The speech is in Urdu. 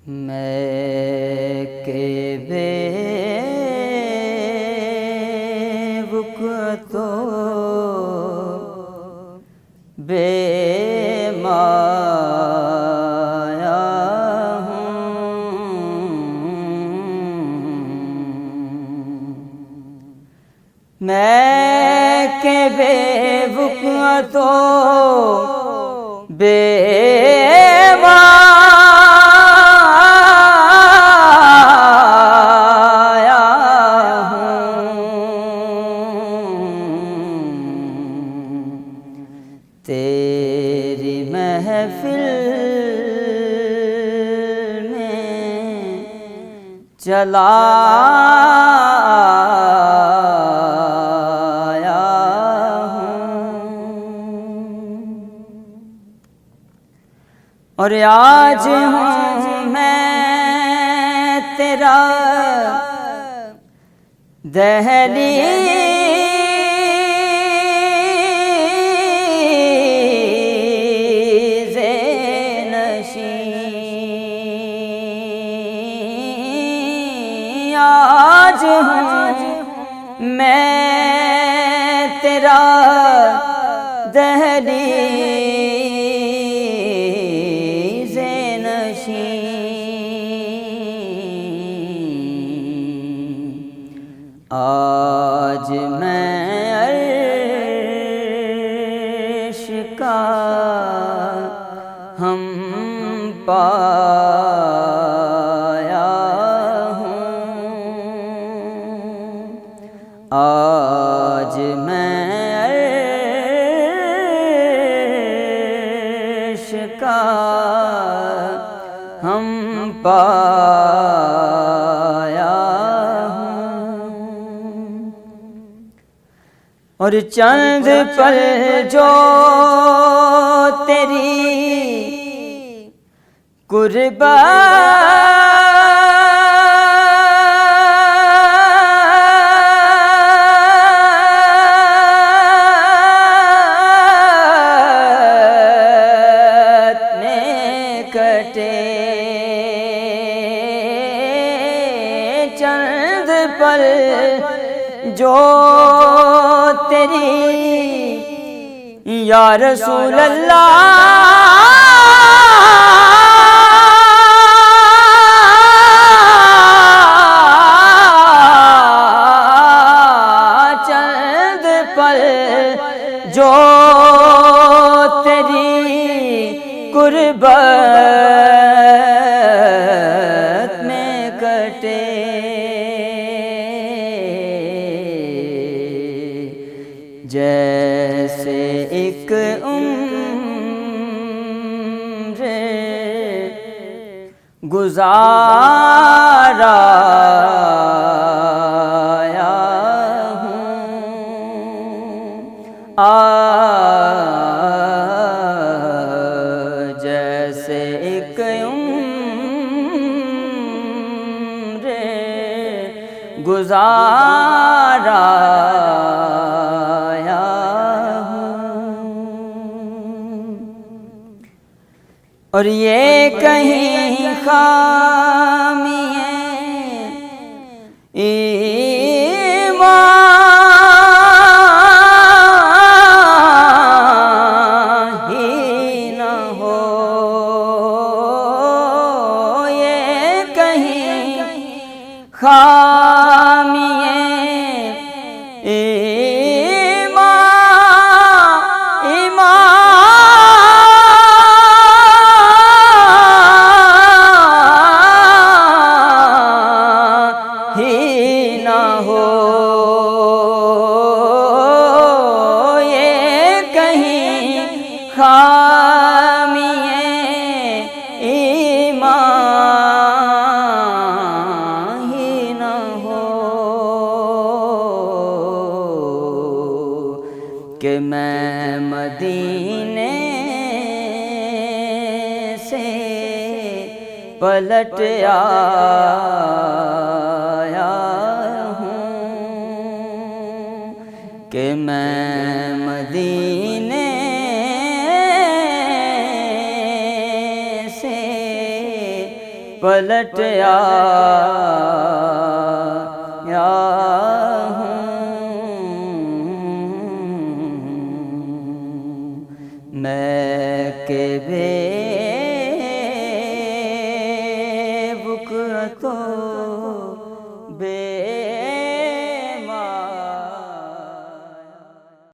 میں کہ بے وقتو بے مایا ہوں، میں کہ بے وقتو بے تیری محفل میں چلا آیا ہوں، اور آج ہوں میں تیرا دہلیز نشین، آج ہوں میں تیرا دہلیز نشین، آج میں عرش کا ہم پایا ہوں، آج میں عرش کا ہم پایا ہوں، اور چند پل جو تیری قربت میں کٹے، چند پل جو تیری یا رسول اللہ چند پل جو تیری قربت میں کٹے، جیسے ایک عمر گزارا جیسے ایک عمر گزارا ہوں، اور یہ کہیں خامی ہے کہ میں مدینے سے پلٹ آیا ہوں، کہ میں مدینے پلٹ آیا ہوں میں کہ بے بکرتو بے